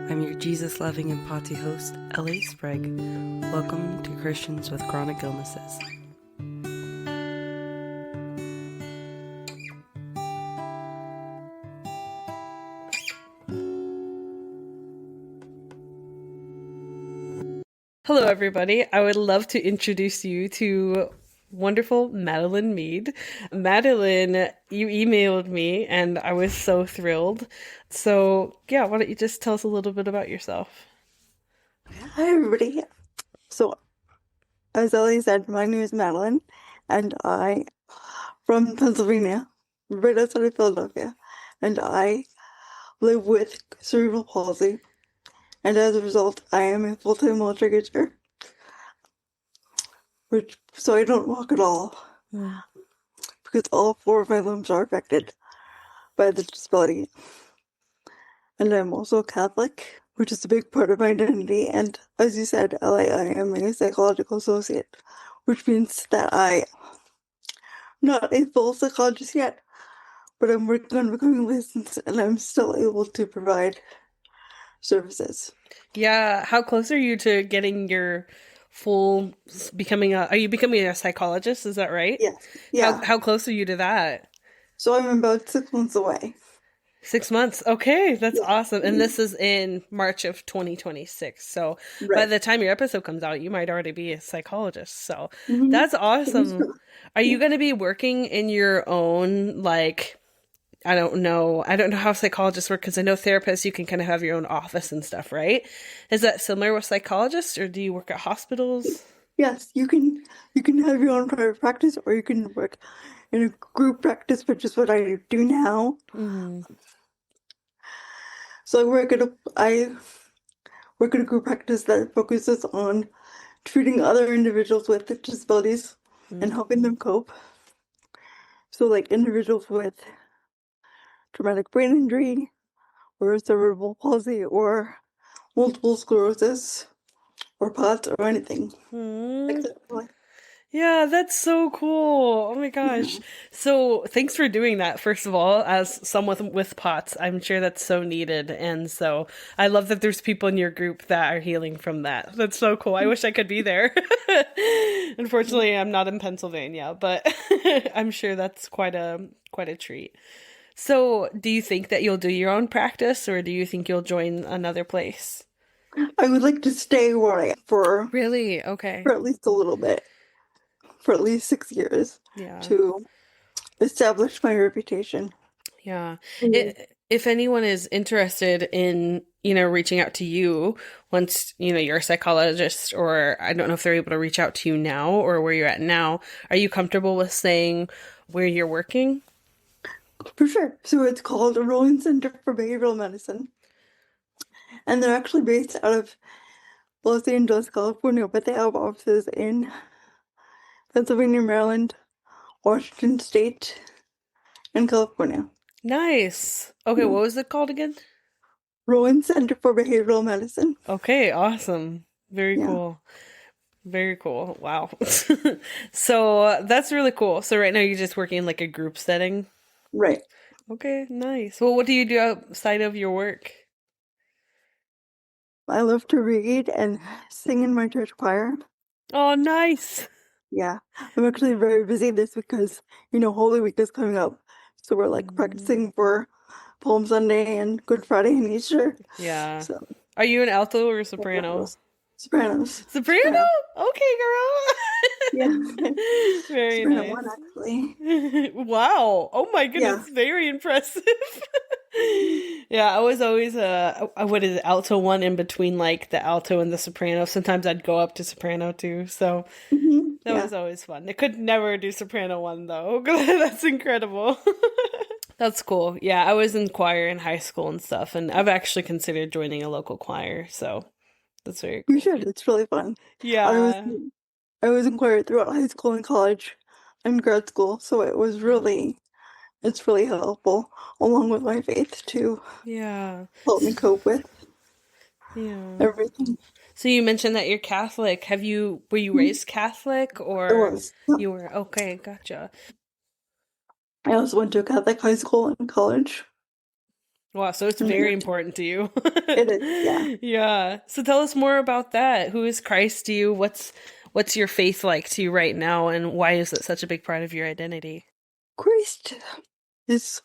I'm your Jesus-loving and potty host, L.A. Sprague. Welcome to Christians with Chronic Illnesses. Hello, everybody. I would love to introduce you to wonderful Madeline Mead. Madeline, you emailed me and I was so thrilled. So, yeah, why don't you just tell us a little bit about yourself? Hi, everybody. So, as Ellie said, my name is Madeline, and I from Pennsylvania, right outside of Philadelphia, and I live with cerebral palsy, and as a result, I am a full-time wheelchair, so I don't walk at all because all four of my limbs are affected by the disability. And I'm also Catholic, which is a big part of my identity. And as you said, Ellie, I am a psychological associate, which means that I'm not a full psychologist yet, but I'm working on becoming licensed and I'm still able to provide services. Yeah, how close are you to getting your full are you becoming a psychologist? Is that right? Yes. How Yeah. how close are you to that? So I'm about 6 months away. 6 months. Okay, that's Yeah. awesome. And this is in March of 2026. So by Right. the time your episode comes out, you might already be a psychologist. So Mm-hmm. that's awesome. Are you going to be working in your own, like, I don't know how psychologists work because I know therapists, you can kind of have your own office and stuff, right? Is that similar with psychologists or do you work at hospitals? Yes, you can have your own private practice or you can work in a group practice, which is what I do now. Mm-hmm. So I work in a group practice that focuses on treating other individuals with disabilities and helping them cope. So like individuals with traumatic brain injury or cerebral palsy or multiple sclerosis or POTS or anything. Mm-hmm. Exactly. Yeah, that's so cool. Oh my Yeah. gosh. So thanks for doing that, first of all, as someone with POTS. I'm sure that's so needed. And so I love that there's people in your group that are healing from that. That's so cool. I wish I could be there. Unfortunately, I'm not in Pennsylvania, but I'm sure that's quite a treat. So do you think that you'll do your own practice or do you think you'll join another place? I would like to stay where I am Really? for Okay. at least a little bit, for at least 6 years Yeah. to establish my reputation. Yeah. Mm. If anyone is interested in, reaching out to you once, you're a psychologist, or I don't know if they're able to reach out to you now or where you're at now, are you comfortable with saying where you're working? For sure. So it's called the Rolling Center for Behavioral Medicine. And they're actually based out of Los Angeles, California, but they have offices in Pennsylvania, Maryland, Washington State, and California. Nice. Okay, Yeah. what was it called again? Rowan Center for Behavioral Medicine. Okay, awesome. Very Yeah, cool. Very cool. Wow. So that's really cool. So right now you're just working in like a group setting? right. Okay, nice. Well, what do you do outside of your work? I love to read and sing in my church choir. Oh, nice. Yeah, I'm actually very busy this because, Holy Week is coming up. So we're like Mhm. practicing for Palm Sunday and Good Friday and Easter. Yeah. So, Are you an alto or a soprano? Sopranos. Sopranos. Soprano? Soprano. Okay, Yeah. girl. Very Soprano nice. one, actually. Wow. Oh my Yeah. goodness, very impressive. Yeah, I was always what is it, alto one in between like the alto and the soprano. Sometimes I'd go up to soprano too. So that Yeah. was always fun. I could never do soprano one though. That's incredible. That's cool. Yeah, I was in choir in high school and stuff, and I've actually considered joining a local choir, so that's very You cool. should. It's really fun. I was Yeah. I was in choir throughout high school and college and grad school, so it's really helpful along with my faith to Yeah. help me cope with Yeah. everything. So you mentioned that you're Catholic. Were you Mhm. raised Catholic I or was. Yeah. you were okay, gotcha. I also went to a Catholic high school and college. Wow, so it's And very important to you. it is, yeah. Yeah. So tell us more about that. Who is Christ to you? What's your faith like to you right now, and why is it such a big part of your identity? Christ is,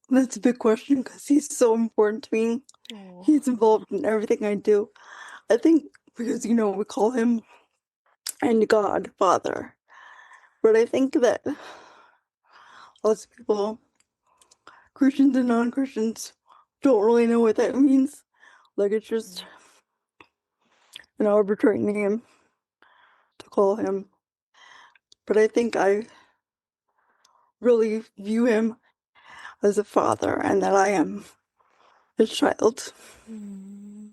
that's a big question because he's so important to me. Oh. He's involved in everything I do. I think because, we call him and God, Father. But I think that lots of people, Christians and non-Christians, don't really know what that means. Like it's just an arbitrary name to call him. But I think I really view him as a father and that I am his child. Mm.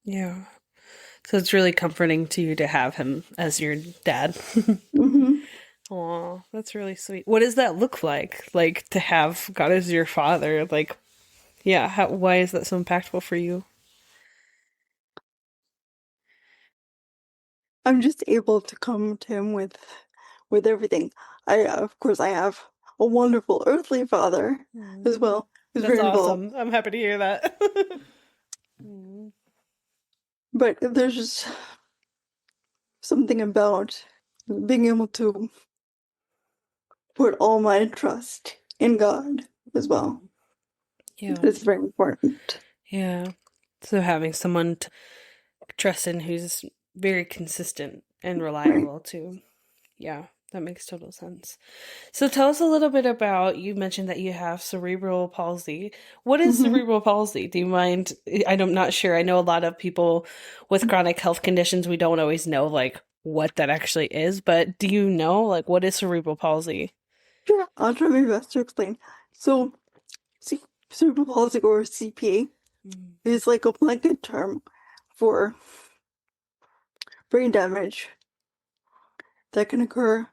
Yeah. So it's really comforting to you to have him as your dad. Hmm. Aw, that's really sweet. What does that look like? Like to have God as your father? Like, yeah, why is that so impactful for you? I'm just able to come to him with everything. Of course, I have a wonderful earthly father as Mm. well, who's That's very involved. awesome. I'm happy to hear that. Mm. But there's just something about being able to put all my trust in God as well. Yeah. It's very important. Yeah. So having someone to trust in who's very consistent and Right. reliable too. Yeah, that makes total sense. So tell us a little bit about, you mentioned that you have cerebral palsy. What is Hmm. cerebral palsy? Do you mind? I'm not sure. I know a lot of people with chronic health conditions, we don't always know like what that actually is, but do you know like what is cerebral palsy? Sure, I'll try my best to explain. So, C cerebral palsy or CPA Mm. is like a blanket term for brain damage that can occur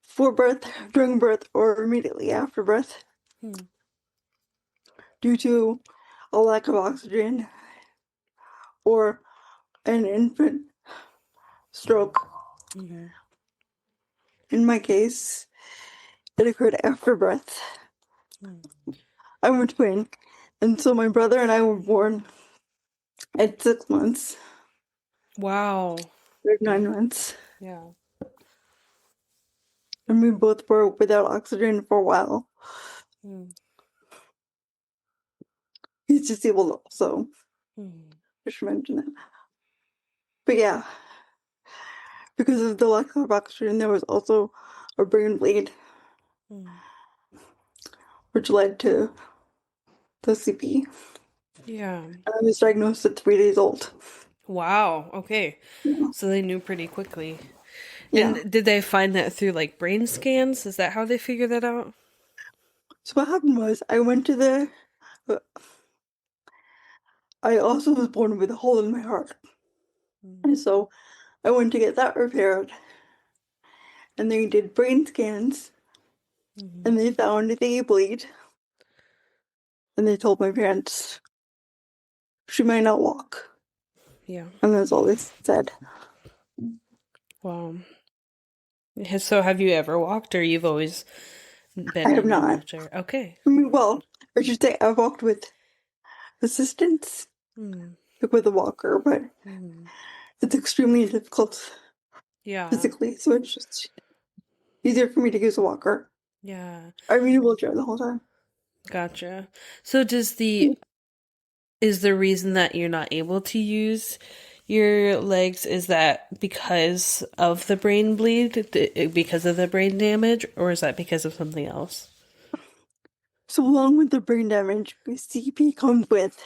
for birth, during birth, or immediately after birth Hmm. due to a lack of oxygen or an infant stroke. Mm-hmm. In my case, it occurred after birth. Hmm. I'm a twin, and so my brother and I were born at 6 months, Wow. or 9 months, Yeah. and we both were without oxygen for a while. Mm. He's disabled also. Mm. I should mention that. But yeah, because of the lack of oxygen, there was also a brain bleed, Mm. which led to the CP. Yeah. I was diagnosed at 3 days old. Wow. Okay. Yeah. So they knew pretty quickly. Yeah. And did they find that through like brain scans? Is that how they figure that out? So what happened was uh, I also was born with a hole in my heart. Mm. And so I went to get that repaired. And they did brain scans Mhm. and they found the bleed. And they told my parents she might not walk. Yeah. And that's all they said. Wow. So have you ever walked or you've always I been have in a not. wheelchair? Okay. I mean, well, I should say I've walked with assistance, Mm. like with a walker, but Mm. it's extremely difficult Yeah. physically. So it's just easier for me to use a walker. Yeah. I'm in a wheelchair the whole time. Gotcha. So is the reason that you're not able to use your legs, is that because of the brain bleed, because of the brain damage, or is that because of something else? So along with the brain damage, CP comes with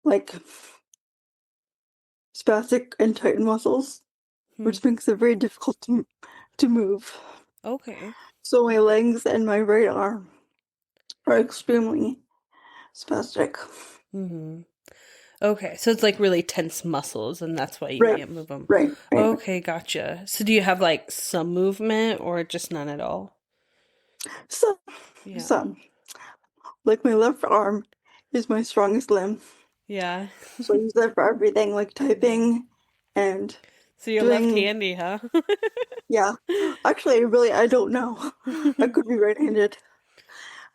like spastic and tight muscles, Hmm. which makes it very difficult to move. Okay. So my legs and my right arm are extremely spastic. Mm-hmm. Okay, so it's like really tense muscles, and that's why you Right, can't move them. right, right. Okay, gotcha. So do you have like some movement or just none at all? So, Yeah. so like my left arm is my strongest limb. Yeah. So I use that for everything, like typing and So you're doing, left-handy, huh? yeah. Actually, I don't know. I could be right-handed.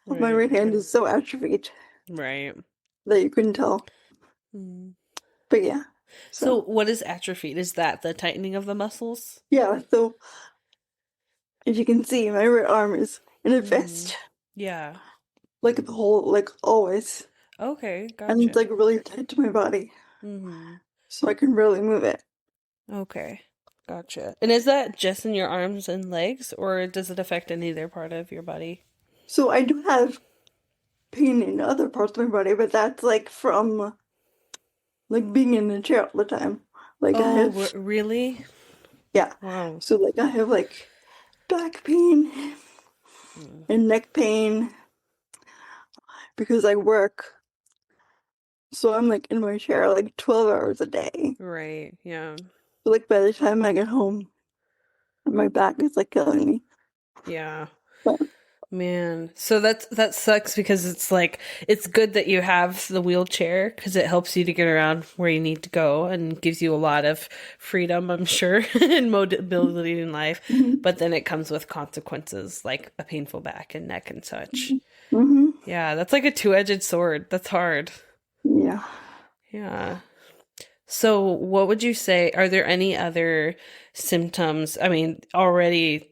My Right. right hand is so atrophied Right. that you couldn't tell. Mm. But yeah, So, so what is atrophy? Is that the tightening of the muscles? yeah, so if you can see, my right arm is in a Mm. fist, Yeah. like the whole, like always, Okay, and it's gotcha. like really tight to my body, Mm-hmm. so I can barely move it. Okay, gotcha. And is that just in your arms and legs, or does it affect any other part of your body? So I do have pain in other parts of my body, but that's like from like being in a chair all the time. Like I Oh, have, really? yeah. Wow. So like I have like back pain Mm. and neck pain because I work. So I'm like in my chair like 12 hours a day. Right, yeah. So like by the time I get home, my back is like killing me. Yeah. But Man, so that sucks because it's like it's good that you have the wheelchair because it helps you to get around where you need to go and gives you a lot of freedom, I'm sure, and mobility in life. mhm, But then it comes with consequences like a painful back and neck and such. mhm, Yeah, that's like a two-edged sword. That's hard. yeah. Yeah. So, what would you say? Are there any other symptoms? I mean, already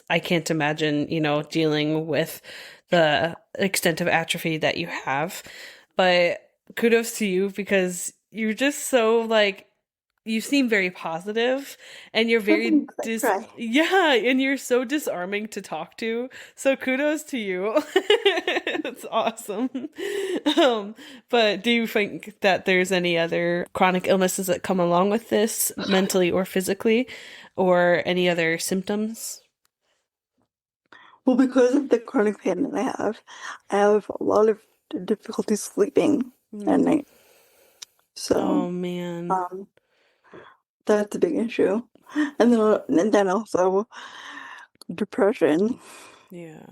I can't imagine, dealing with the extent of atrophy that you have. But kudos to you because you're just so like, you seem very positive and you're very I try. yeah, and you're so disarming to talk to. So kudos to you. That's awesome. Um, but do you think that there's any other chronic illnesses that come along with this, mentally or physically, or any other symptoms? Well, because of the chronic pain that I have a lot of difficulty sleeping at Mm. night. So, Oh man. um, that's a big issue. And then also depression, Yeah.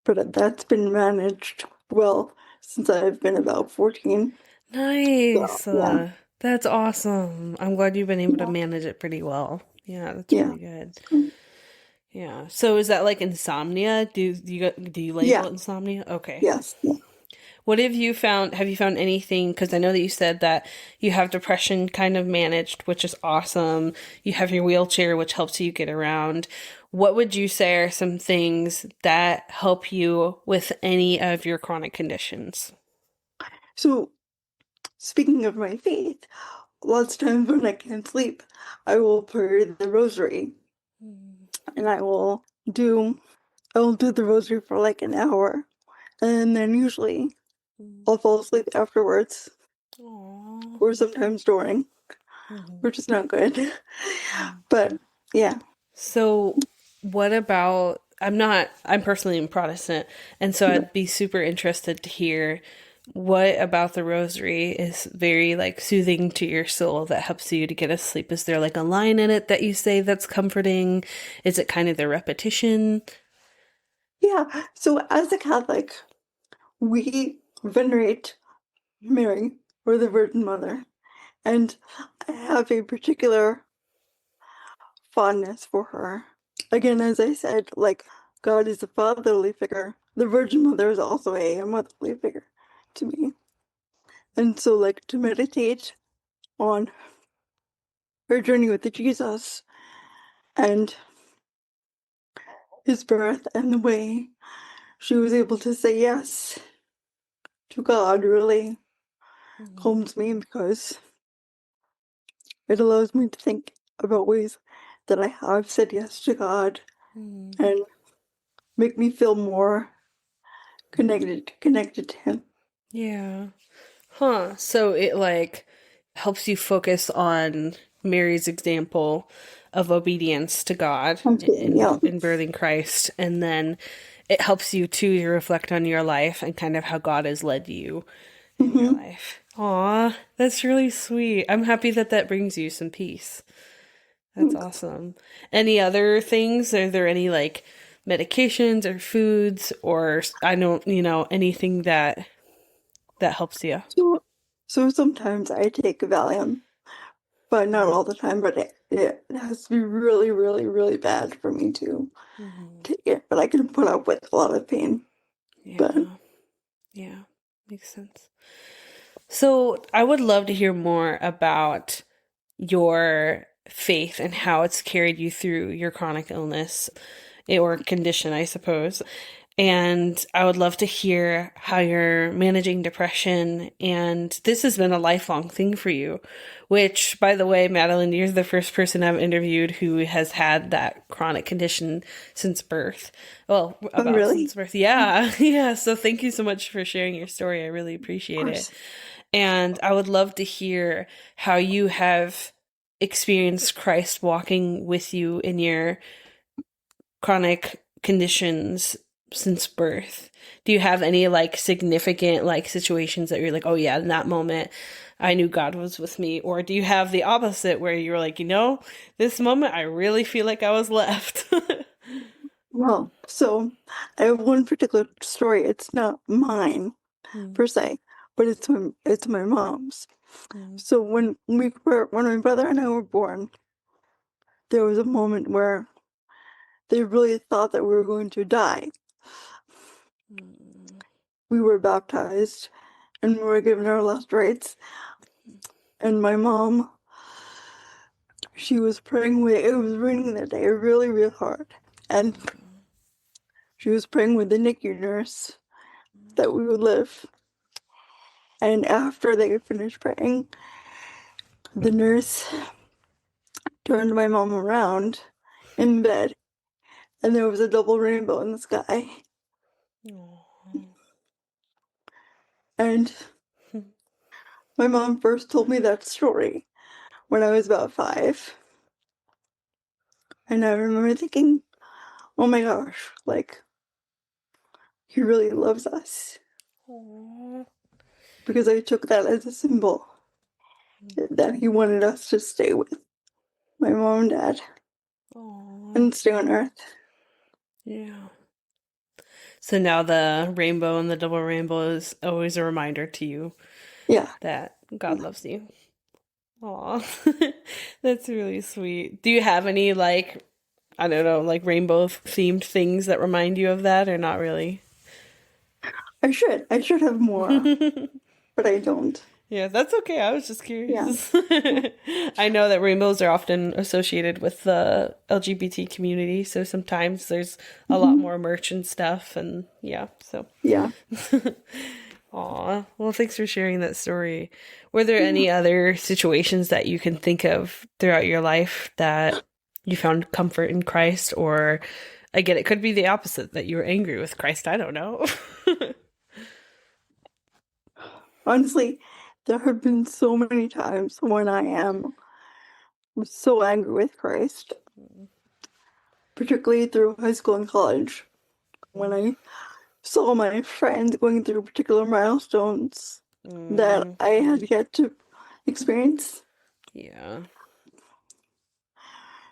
but that's been managed well since I've been about 14. So, Nice. yeah, That's awesome. I'm glad you've been able to yeah, manage it pretty well. Yeah, that's yeah. really good. Yeah. So is that like insomnia? Do you label Yeah, it insomnia? Okay. yes, yeah. What have you found? Have you found anything? Because I know that you said that you have depression kind of managed, which is awesome. You have your wheelchair, which helps you get around. What would you say are some things that help you with any of your chronic conditions? So, speaking of my faith, lots of times when I can't sleep, I will pray the rosary Mm, and I will do the rosary for like an hour. And then usually mm. I'll fall asleep afterwards Aw. or sometimes during, Mhm. which is not good. Mm. But yeah. So, what about? I'm personally a Protestant, and so Yeah. I'd be super interested to hear what about the rosary is very like soothing to your soul that helps you to get asleep. Is there like a line in it that you say that's comforting? Is it kind of the repetition? Yeah. So as a Catholic, we venerate Mary or the Virgin Mother. And I have a particular fondness for her. Again, as I said, like God is a fatherly figure. The Virgin Mother is also a motherly figure to me. And so like to meditate on her journey with Jesus and his birth and the way she was able to say yes to God really Mhm. calms me because it allows me to think about ways that I have said yes to God Mhm. and make me feel more connected to him. Yeah. Huh. So it like helps you focus on Mary's example of obedience to God Absolutely, yeah. in birthing Christ, and then it helps you too to reflect on your life and kind of how God has led you in your Hmm. life. Aw, that's really sweet. I'm happy that that brings you some peace. That's awesome. Any other things? Are there any like medications or foods or I don't, anything that helps you? So sometimes I take Valium, but not all the time, but it has to be really, really, really bad for me to Mm-hmm. take it. But I can put up with a lot of pain. But Yeah. Yeah. Makes sense. So I would love to hear more about your faith and how it's carried you through your chronic illness or condition, I suppose. And I would love to hear how you're managing depression. And this has been a lifelong thing for you, which, by the way, Madeline, you're the first person I've interviewed who has had that chronic condition since birth. Well, oh, about really? since birth. Yeah. Yeah. So thank you so much for sharing your story. I really Of appreciate it. course. And I would love to hear how you have experienced Christ walking with you in your chronic conditions since birth. Do you have any like significant like situations that you're like, oh yeah, in that moment I knew God was with me? Or do you have the opposite where you're like, this moment I really feel like I was left? Well, so I have one particular story. It's not mine Mm, per se, but it's my mom's. mm, So when my brother and I were born, there was a moment where they really thought that we were going to die. mm, We were baptized and we were given our last rites. And my mom, she was praying with, it was raining that day really, really hard. And she was praying with the NICU nurse that we would live. And after they finished praying, the nurse turned my mom around in bed, and there was a double rainbow in the sky. mm. And my mom first told me that story when I was about 5. And I remember thinking, oh my gosh, like, he really loves us. Aw. Because I took that as a symbol that he wanted us to stay with my mom and dad Aw. and stay on Earth. Yeah. So now the rainbow and the double rainbow is always a reminder to you Yeah. that God loves you. Aw, that's really sweet. Do you have any like, I don't know, like rainbow themed things that remind you of that or not really? I should. I should have more, but I don't. Yeah, that's okay. I was just Yeah. curious. I know that rainbows are often associated with the LGBT community, so sometimes there's a lot Mhm. more merch and stuff, and yeah, so. Yeah. Aw, well, thanks for sharing that story. Were there Yeah. any other situations that you can think of throughout your life that you found comfort in Christ? Or again, it could be the opposite, that you were angry with Christ. I don't know. Honestly, there have been so many times when I am so angry with Christ, particularly through high school and college, when I saw my friends going through particular milestones that Mm, I had yet to experience. yeah.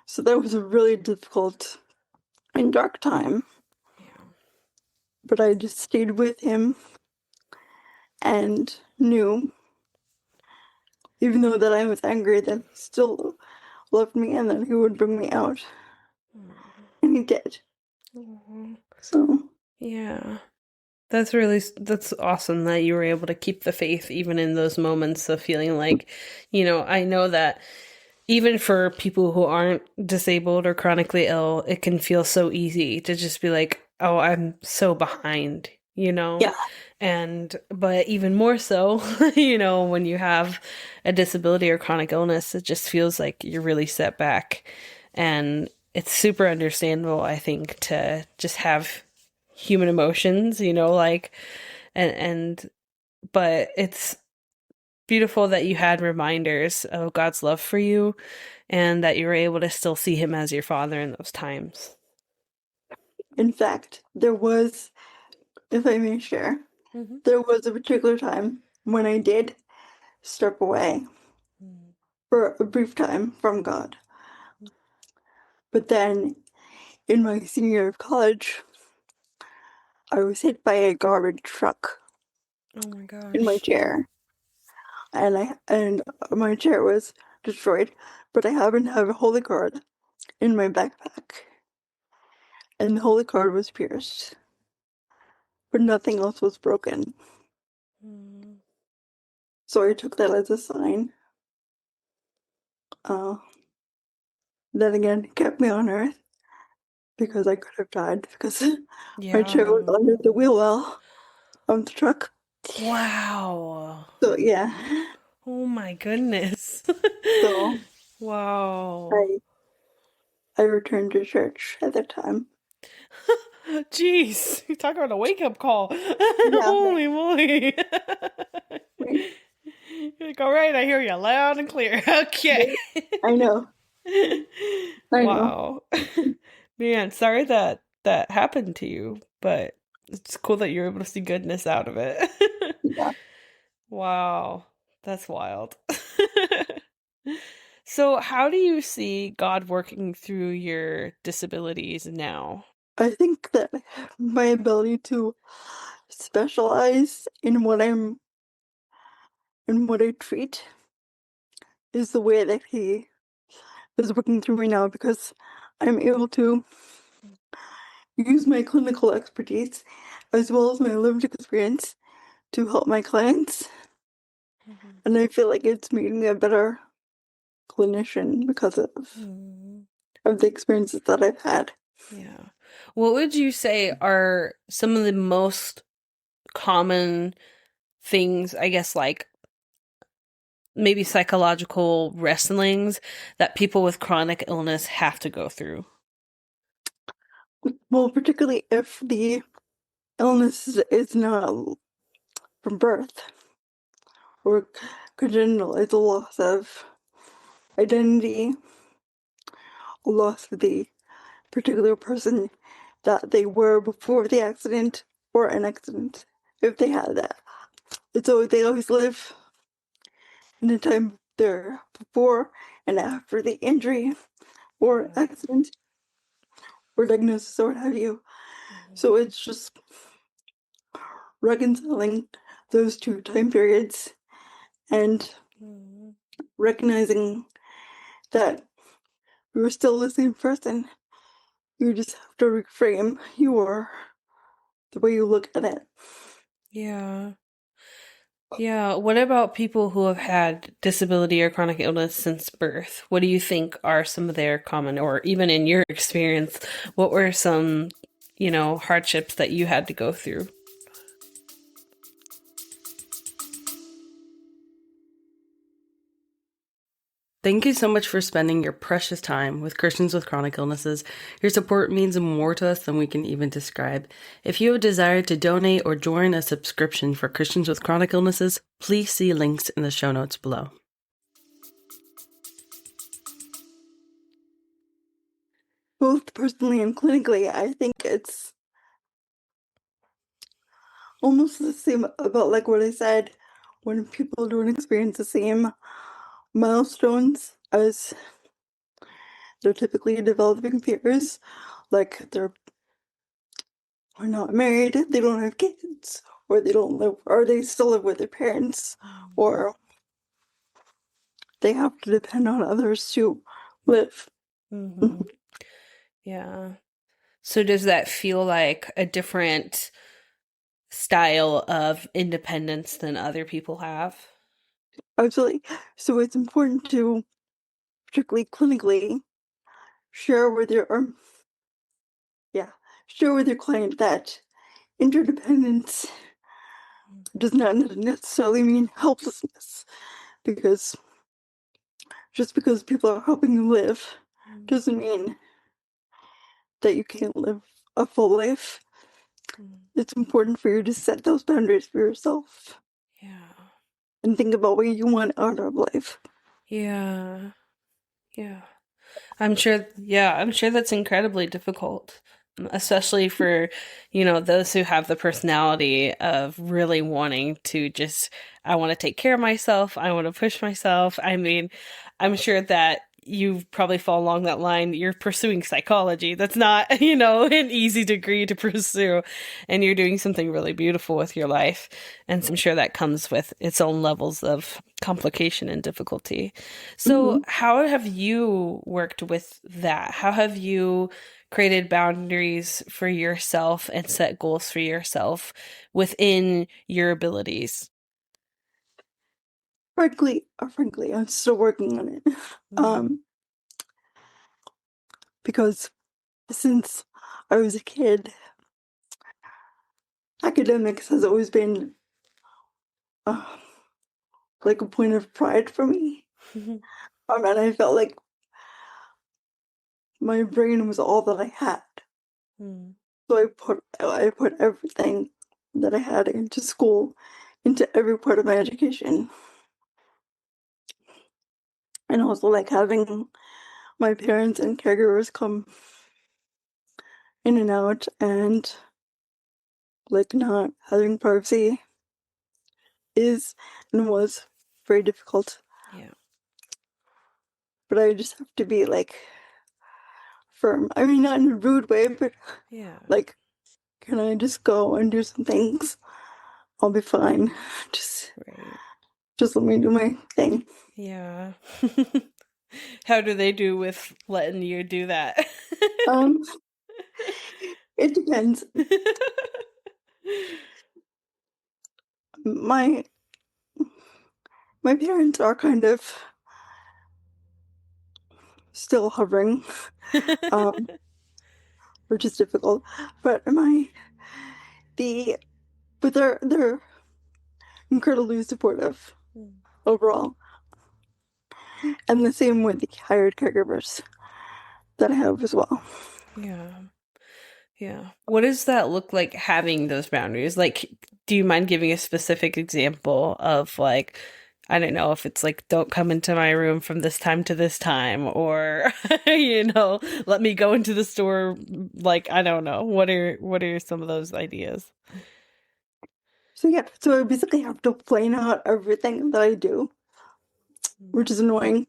So that was a really difficult and dark time, Yeah. but I just stayed with him and knew, even though that I was angry, that he still loved me and that he would bring me out. And he did. Mm. So, Yeah. That's awesome that you were able to keep the faith even in those moments of feeling like, I know that even for people who aren't disabled or chronically ill, it can feel so easy to just be like, oh, I'm so behind, yeah, but even more so, when you have a disability or chronic illness, it just feels like you're really set back. And it's super understandable, I think, to just have human emotions, like, and, but it's beautiful that you had reminders of God's love for you and that you were able to still see him as your father in those times. in fact, there was, if I may share, Mm-hmm. there was a particular time when I did step away for a brief time from God. But then in my senior year of college, I was hit by a garbage truck Oh my in my gosh. chair, and my chair was destroyed. But I happened to have a holy card in my backpack, and the holy card was pierced. but nothing else was broken. Mm. So I took that as a sign. Uh, then again, it kept me on Earth because I could have died because my chair was Yeah. under the wheel well of the truck. Wow. So yeah, Oh my goodness. so Wow. I I returned to church at that time. Jeez, you talk about a wake-up call. Yeah, Holy moly. right, Like, all right, I hear you loud and clear. Okay. right. I know, I know. Wow. Man, sorry that that happened to you, but it's cool that you're able to see goodness out of it. Yeah, Wow. That's wild. So, how do you see God working through your disabilities now? I think that my ability to specialize in what I treat is the way that he is working through me now because I'm able to use my clinical expertise as well as my lived experience to help my clients. Mhm. And I feel like it's made me a better clinician because Mhm. of the experiences that I've had. Yeah. What would you say are some of the most common things, I guess, like maybe psychological wrestlings that people with chronic illness have to go through? Well, particularly if the illness is not from birth or congenital, it's a loss of identity, a loss of the particular person that they were before the accident or an accident, if they had that. So they always live in the time there before and after the injury or Yeah. accident or diagnosis or what have you. Mhm. So it's just reconciling those two time periods and Mhm. recognizing that you're still the same person. You just have to reframe the way you look at it. Yeah. Yeah. What about people who have had disability or chronic illness since birth? What do you think are some of their common, or even in your experience, what were some, hardships that you had to go through? Thank you so much for spending your precious time with Christians with chronic illnesses. Your support means more to us than we can even describe. If you have a desire to donate or join a subscription for Christians with chronic illnesses, please see links in the show notes below. Both personally and clinically, I think it's almost the same about like what I said when people don't experience the same milestones as their typically developing peers, like they're are not married, they don't have kids, or they don't live, or they still live with their parents, or they have to depend on others to live. Mm-hmm. Yeah. So does that feel like a different style of independence than other people have? Absolutely. So it's important to, particularly clinically, share with your, yeah, share with your client that interdependence does not necessarily mean helplessness, because just because people are helping you live doesn't mean that you can't live a full life. It's important for you to set those boundaries for yourself Yeah. and think about what you want out of life. Yeah. Yeah. I'm sure that's incredibly difficult, especially for, those who have the personality of really wanting to just, I want to take care of myself. I want to push myself. I mean, I'm sure that you probably fall along that line. You're pursuing psychology. That's not, an easy degree to pursue. And you're doing something really beautiful with your life. And so I'm sure that comes with its own levels of complication and difficulty. So, Hmm. how have you worked with that? How have you created boundaries for yourself and set goals for yourself within your abilities? Frankly, I'm still working on it. Mm. Because since I was a kid, academics has always been uh, like a point of pride for me. And I felt like my brain was all that I had. Mm. So I put everything that I had into school, into every part of my education. And also like having my parents and caregivers come in and out and like not having privacy is and was very difficult. Yeah. But I just have to be like firm. I mean, not in a rude way, but Yeah. like, can I just go and do some things? I'll be fine. Just Right. just let me do my thing. Yeah. How do they do with letting you do that? Um, it depends. My my parents are kind of still hovering, um, which is difficult. But the but they're incredibly supportive overall. And the same with the hired caregivers that I have as well. Yeah. Yeah. What does that look like having those boundaries? Like, do you mind giving a specific example of like, I don't know if it's like, don't come into my room from this time to this time, or let me go into the store. Like, I don't know. What are some of those ideas? So yeah, so I basically have to plan out everything that I do, which is annoying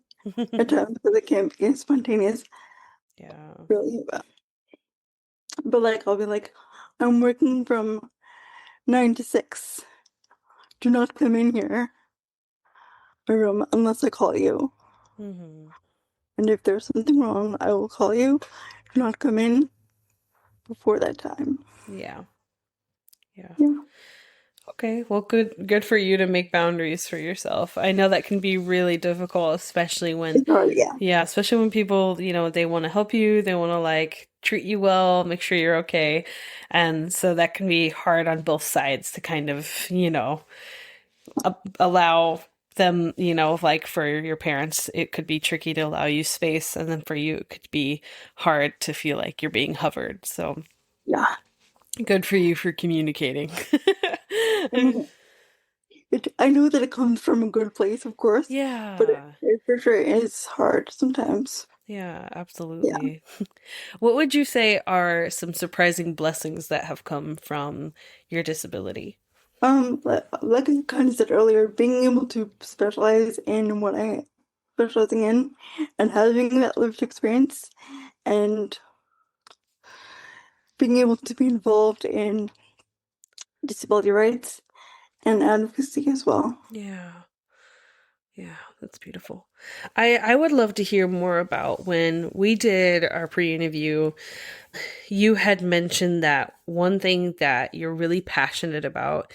at times because it can't be spontaneous, Yeah. really. But like I'll be like, I'm working from 9 to 6. Do not come in here, my room, unless I call you. Hmm. And if there's something wrong, I will call you. Do not come in before that time. Yeah. Yeah. Yeah, Okay, well, good for you to make boundaries for yourself. I know that can be really difficult, especially when, it's hard. Yeah. yeah, especially when people, they want to help you, they want to like treat you well, make sure you're okay. And so that can be hard on both sides to kind of, allow them, like for your parents, it could be tricky to allow you space, and then for you, it could be hard to feel like you're being hovered. So Yeah. good for you for communicating. I mean, I know that it comes from a good place, of course, but Yeah. it for sure is hard sometimes. Yeah, Yeah. absolutely. What would you say are some surprising blessings that have come from your disability? Like I kind of said earlier, being able to specialize in what I specializing in and having that lived experience and being able to be involved in disability rights and advocacy as well. Yeah. Yeah, that's beautiful. I would love to hear more about when we did our pre-interview. You had mentioned that one thing that you're really passionate about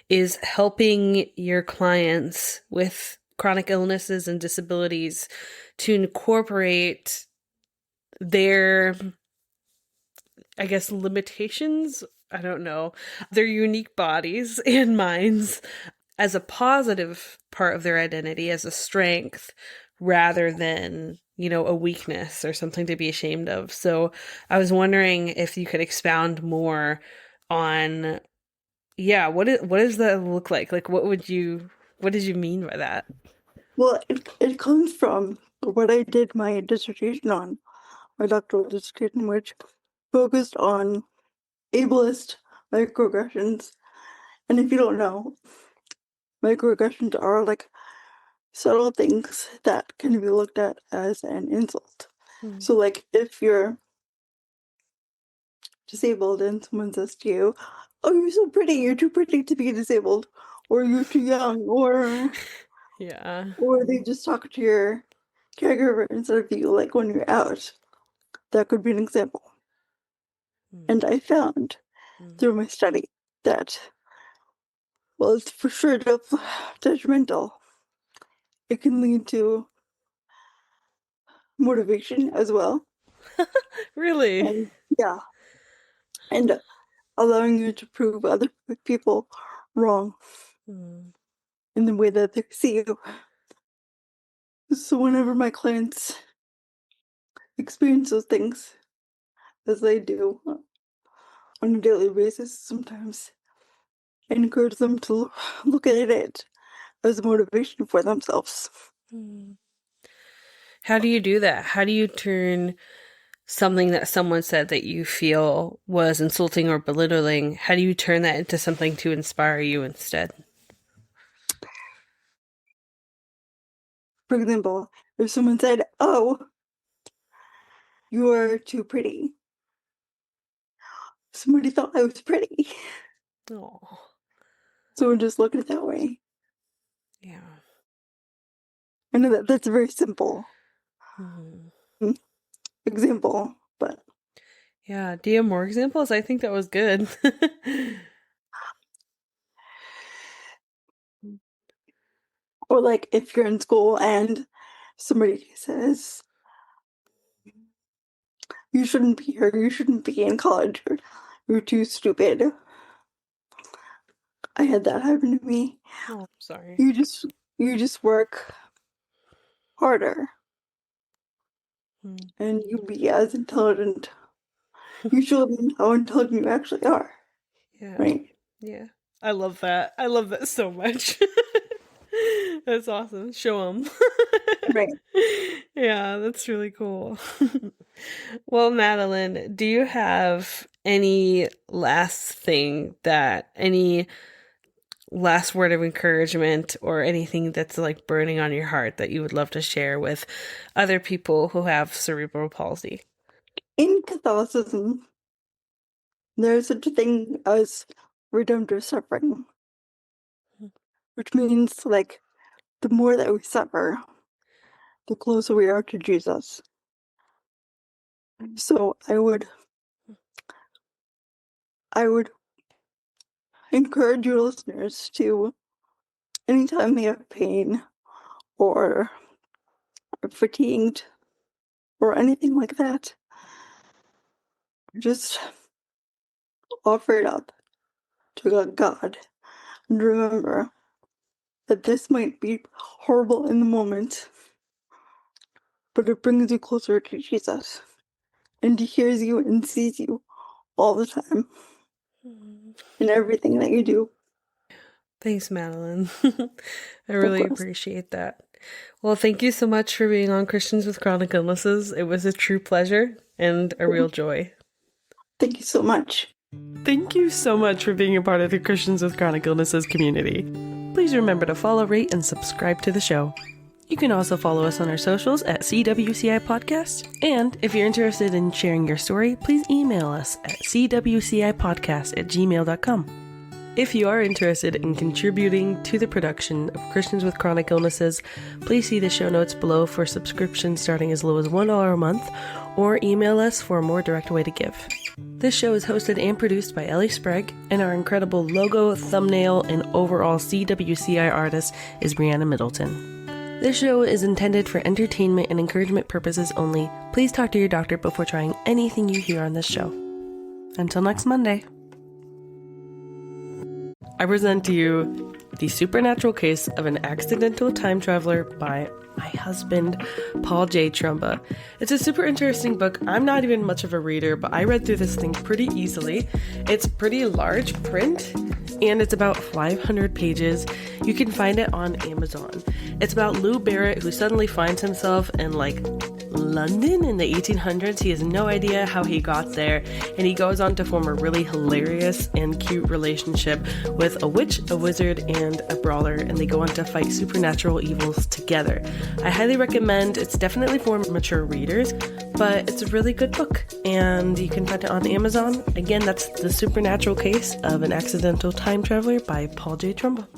is helping your clients with chronic illnesses and disabilities to incorporate their, I guess, limitations. I don't know, their unique bodies and minds as a positive part of their identity, as a strength, rather than, a weakness or something to be ashamed of. So I was wondering if you could expound more on, yeah, what does that look like? Like, what did you mean by that? Well, it comes from what I did my dissertation on, my doctoral dissertation, which focused on ableist microaggressions. And if you don't know, microaggressions are like subtle things that can be looked at as an insult. Mm. So, like, if you're disabled and someone says to you, "Oh, you're so pretty, you're too pretty to be disabled," or "You're too young," Yeah. or they just talk to your caregiver instead of you, like when you're out. That could be an example. Mm. And I found through my study that, well, it's for sure judgmental. It can lead to motivation as well. Really? And yeah, and allowing you to prove other people wrong Mm. in the way that they see you. So whenever my clients experience those things, as they do on a daily basis, sometimes I encourage them to look at it as a motivation for themselves. Mm. How do you do that? How do you turn something that someone said that you feel was insulting or belittling? How do you turn that into something to inspire you instead? For example, if someone said, "Oh, you're too pretty," somebody thought I was pretty. Oh, So just look at it that way. yeah. I know that that's a very simple Mm-hmm. example, but Yeah. Do you have more examples? I think that was good. or like if you're in school and somebody says, "You shouldn't be here, you shouldn't be in college, or you're too stupid." I had that happen to me. Oh, sorry. You just work harder Mm. and you'll be as intelligent. You show them how intelligent you actually are, Yeah. right? Yeah. I love that. I love that so much. That's awesome. Show them. Right. Yeah, that's really cool. Well, Madeline, do you have any last word of encouragement or anything that's like burning on your heart that you would love to share with other people who have cerebral palsy? In Catholicism, there's such a thing as redemptive suffering, which means like the more that we suffer, the closer we are to Jesus. So I would encourage your listeners to, anytime they have pain or are fatigued or anything like that, just offer it up to God and remember that this might be horrible in the moment, but it brings you closer to Jesus, and He hears you and sees you all the time in everything that you do. Thanks, Madeline. I Of really course. appreciate that. Well, thank you so much for being on Christians with Chronic Illnesses. It was a true pleasure and a real joy. Thank you so much. Thank you so much for being a part of the Christians with Chronic Illnesses community. Please remember to follow, rate, and subscribe to the show. You can also follow us on our socials at CWCI Podcast. And if you're interested in sharing your story, please email us at cwcipodcast@gmail.com. If you are interested in contributing to the production of Christians with Chronic Illnesses, please see the show notes below for subscriptions starting as low as $1 a month, or email us for a more direct way to give. This show is hosted and produced by Ellie Sprague, and our incredible logo, thumbnail, and overall CWCI artist is Brianna Middleton. This show is intended for entertainment and encouragement purposes only. Please talk to your doctor before trying anything you hear on this show. Until next Monday. I present to you The Supernatural Case of an Accidental Time Traveler by my husband, Paul J. Trumba. It's a super interesting book. I'm not even much of a reader, but I read through this thing pretty easily. It's pretty large print, and it's about 500 pages. You can find it on Amazon. It's about Lou Barrett, who suddenly finds himself in London in the 1800s. He has no idea how he got there, and he goes on to form a really hilarious and cute relationship with a witch, a wizard, and a brawler, and they go on to fight supernatural evils together. I highly recommend. It's definitely for mature readers, but it's a really good book, and you can find it on Amazon. Again, that's The Supernatural Case of an Accidental Time Traveler by Paul J. Trumbull.